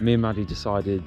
Me and Maddie decided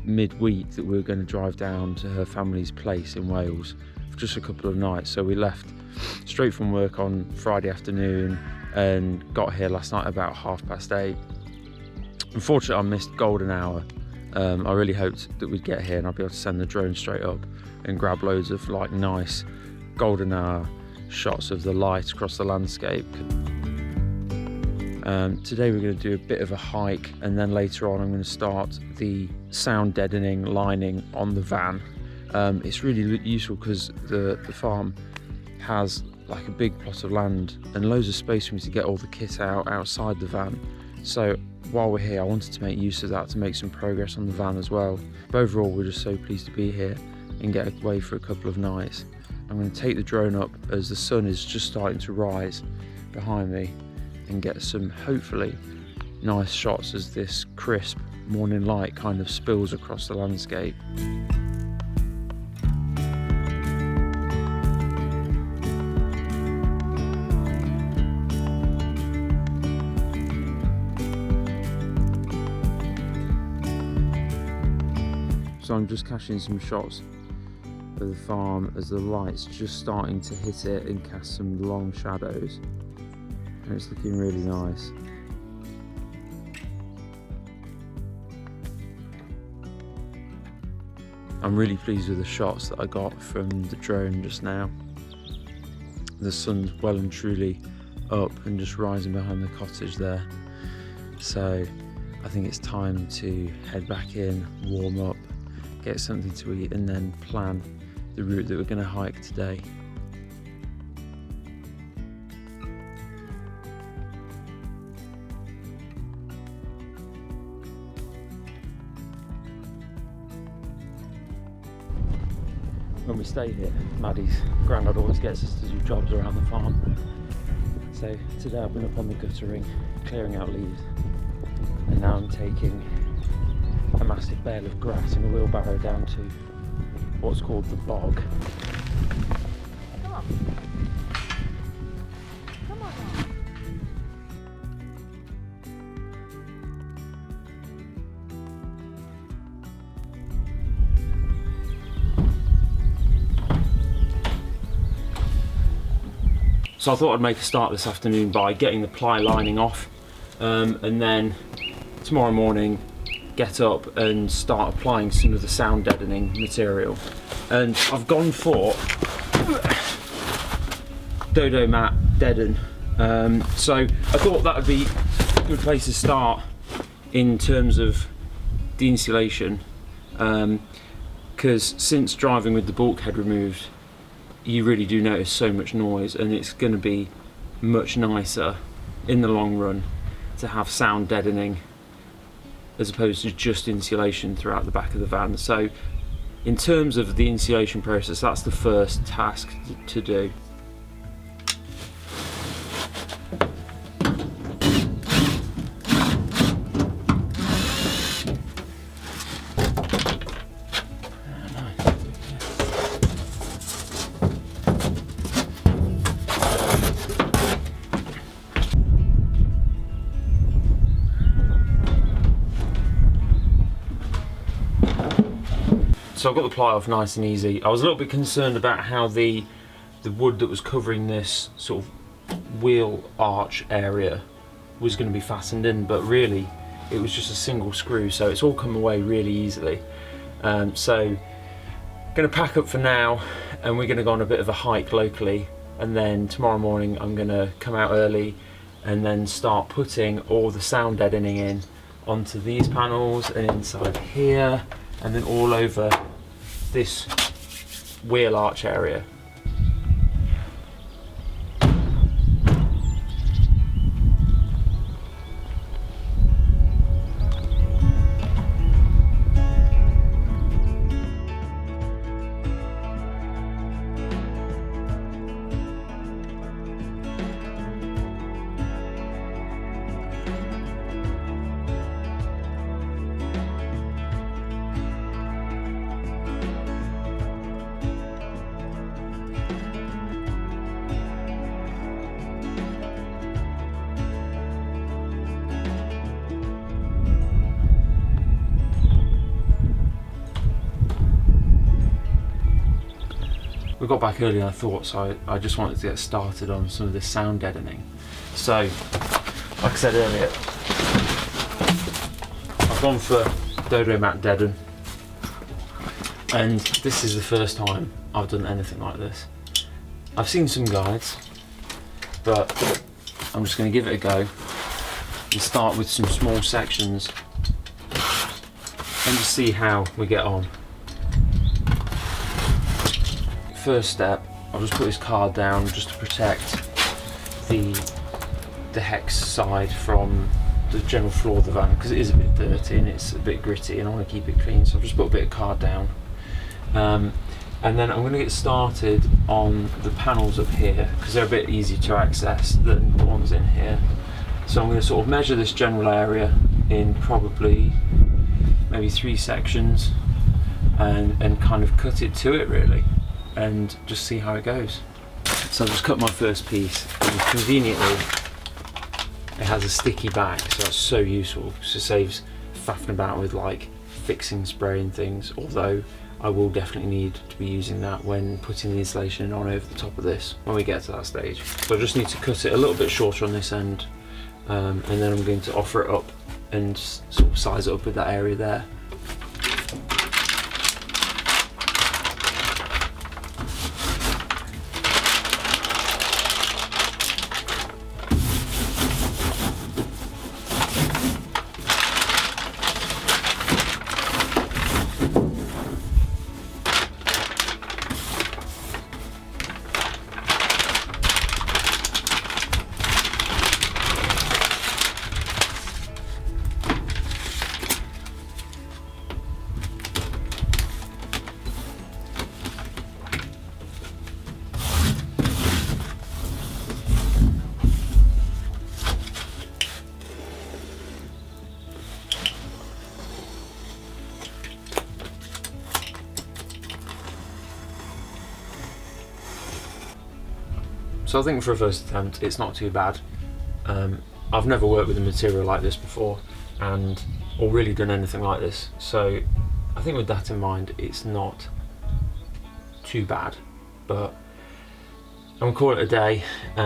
midweek that we were going to drive down to her family's place in Wales for just a couple of nights. So we left straight from work on Friday afternoon and got here last night about 8:30. Unfortunately, I missed golden hour. I really hoped that we'd get here and I'd be able to send the drone straight up and grab loads of like nice golden hour shots of the light across the landscape. Today we're going to do a bit of a hike, and then later on I'm going to start the sound deadening lining on the van. It's really useful because the farm has like a big plot of land and loads of space for me to get all the kit out outside the van. So while we're here, I wanted to make use of that to make some progress on the van as well. But overall, we're just so pleased to be here and get away for a couple of nights. I'm going to take the drone up as the sun is just starting to rise behind me and get some hopefully nice shots as this crisp morning light kind of spills across the landscape. So I'm just catching some shots of the farm as the light's just starting to hit it and cast some long shadows, and it's looking really nice. I'm really pleased with the shots that I got from the drone just now. The sun's well and truly up and just rising behind the cottage there. So I think it's time to head back in, warm up, get something to eat, and then plan the route that we're going to hike today. When we stay here, Maddie's granddad always gets us to do jobs around the farm. So today I've been up on the guttering, clearing out leaves, and now I'm taking a massive bale of grass in a wheelbarrow down to what's called the bog. Come on. Come on now. So I thought I'd make a start this afternoon by getting the ply lining off, and then tomorrow morning get up and start applying some of the sound deadening material. And I've gone for Dodo Mat Deaden. So I thought that would be a good place to start in terms of the insulation, because since driving with the bulkhead removed, you really do notice so much noise, and it's going to be much nicer in the long run to have sound deadening as opposed to just insulation throughout the back of the van. So in terms of the insulation process, that's the first task to do. So I've got the ply off nice and easy. I was a little bit concerned about how the wood that was covering this sort of wheel arch area was going to be fastened in, but really it was just a single screw, so it's all come away really easily. So going to pack up for now, and we're going to go on a bit of a hike locally, and then tomorrow morning I'm going to come out early and then start putting all the sound deadening in onto these panels and inside here, and then all over this wheel arch area. we got back earlier than I thought, so I just wanted to get started on some of this sound deadening. So, like I said earlier, I've gone for Dodo Mat Deaden, and this is the first time I've done anything like this. I've seen some guides, but I'm just going to give it a go and start with some small sections and just see how we get on. First step, I'll just put this card down just to protect the hex side from the general floor of the van, because it is a bit dirty and it's a bit gritty and I want to keep it clean, so I've just put a bit of card down. And then I'm going to get started on the panels up here because they're a bit easier to access than the ones in here. So I'm going to sort of measure this general area in probably maybe 3 sections and kind of cut it to it really, and just see how it goes. So I've just cut my first piece, and conveniently it has a sticky back, so that's so useful because it saves faffing about with like fixing spray and things, although I will definitely need to be using that when putting the insulation on over the top of this when we get to that stage. So I just need to cut it a little bit shorter on this end, and then I'm going to offer it up and sort of size it up with that area there. So I think for a first attempt it's not too bad. I've never worked with a material like this before or really done anything like this, so I think with that in mind it's not too bad. But I'm gonna call it a day, go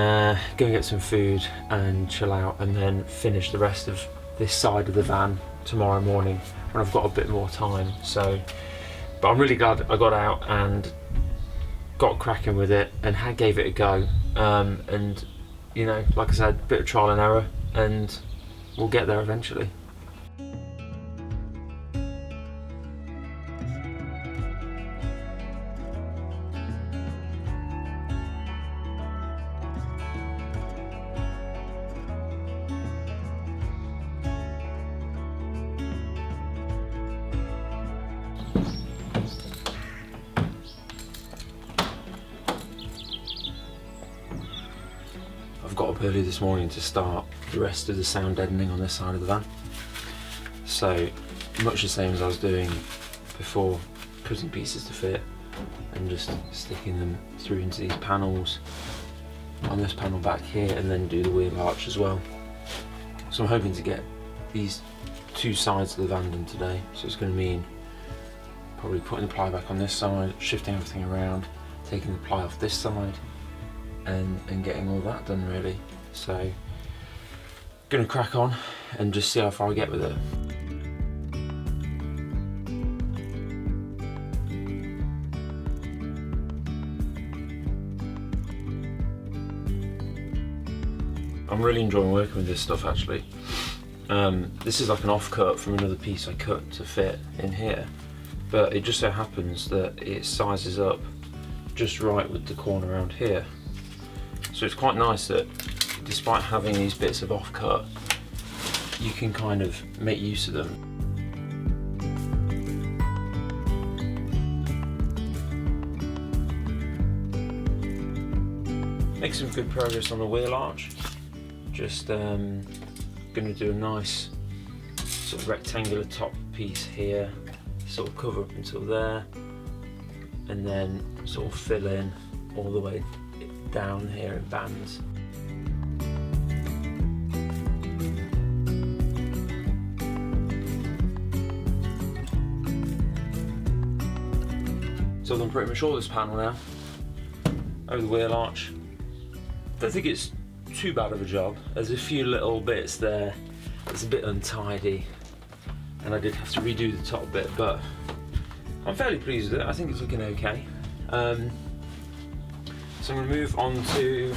and get some food and chill out, and then finish the rest of this side of the van tomorrow morning when I've got a bit more time. But I'm really glad I got out and got cracking with it and gave it a go, and you know, like I said, a bit of trial and error, and we'll get there eventually. Got up early this morning to start the rest of the sound deadening on this side of the van. So much the same as I was doing before, cutting pieces to fit and just sticking them through into these panels on this panel back here, and then do the wheel arch as well. So I'm hoping to get these 2 sides of the van done today. So it's going to mean probably putting the ply back on this side, shifting everything around, taking the ply off this side, and getting all that done really. So gonna crack on and just see how far I get with it. I'm really enjoying working with this stuff actually. This is like an offcut from another piece I cut to fit in here, but it just so happens that it sizes up just right with the corner around here. So it's quite nice that despite having these bits of offcut, you can kind of make use of them. Make some good progress on the wheel arch. Just going to do a nice sort of rectangular top piece here, sort of cover up until there, and then sort of fill in all the way down here in bands. So I've done pretty much all this panel now. over the wheel arch. Don't think it's too bad of a job. There's a few little bits there that's a bit untidy, and I did have to redo the top bit, but I'm fairly pleased with it. I think it's looking okay. So I'm going to move on to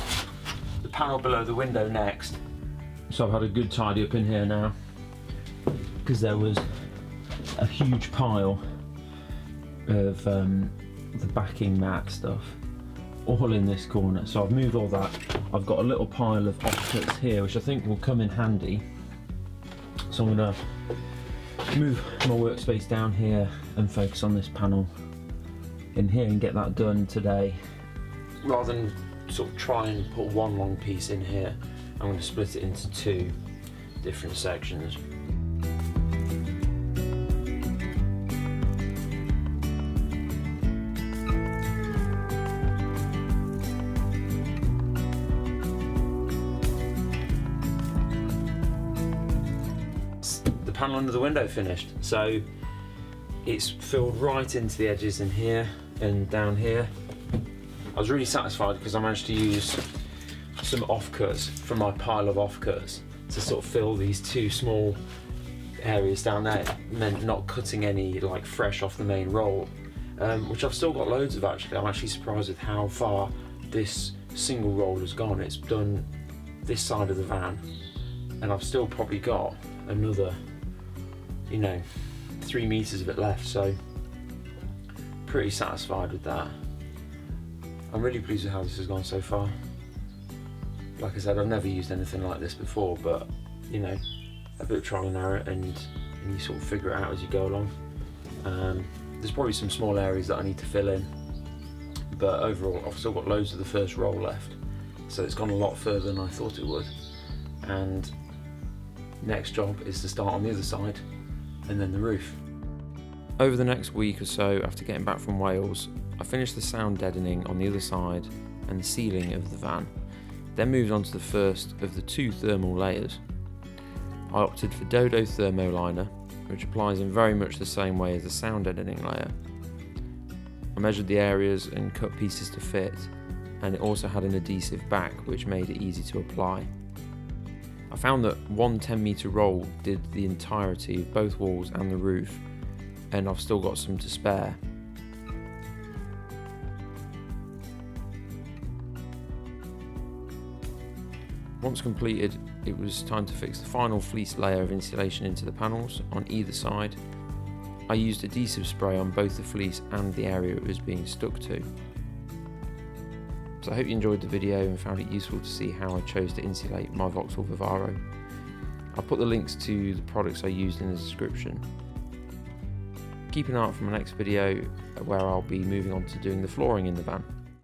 the panel below the window next. So I've had a good tidy up in here now, because there was a huge pile of the backing mat stuff all in this corner. So I've moved all that. I've got a little pile of offcuts here, which I think will come in handy. So I'm going to move my workspace down here and focus on this panel in here and get that done today, rather than sort of try and put one long piece in here. I'm going to split it into two different sections. The panel under the window finished, so it's filled right into the edges in here and down here. I was really satisfied because I managed to use some offcuts from my pile of offcuts to sort of fill these two small areas down there. It meant not cutting any like fresh off the main roll, which I've still got loads of actually. I'm actually surprised with how far this single roll has gone. It's done this side of the van, and I've still probably got another, 3 meters of it left, so pretty satisfied with that. I'm really pleased with how this has gone so far. Like I said, I've never used anything like this before, but a bit of trial and error, and you sort of figure it out as you go along. There's probably some small areas that I need to fill in, but overall I've still got loads of the first roll left, so it's gone a lot further than I thought it would. And next job is to start on the other side and then the roof. Over the next week or so after getting back from Wales, I finished the sound deadening on the other side and the ceiling of the van, then moved on to the first of the two thermal layers. I opted for Dodo Thermoliner, which applies in very much the same way as the sound deadening layer. I measured the areas and cut pieces to fit, and it also had an adhesive back which made it easy to apply. I found that one 10-metre roll did the entirety of both walls and the roof, and I've still got some to spare. Once completed, it was time to fix the final fleece layer of insulation into the panels on either side. I used adhesive spray on both the fleece and the area it was being stuck to. So I hope you enjoyed the video and found it useful to see how I chose to insulate my Vauxhall Vivaro. I'll put the links to the products I used in the description. Keep an eye out for my next video where I'll be moving on to doing the flooring in the van.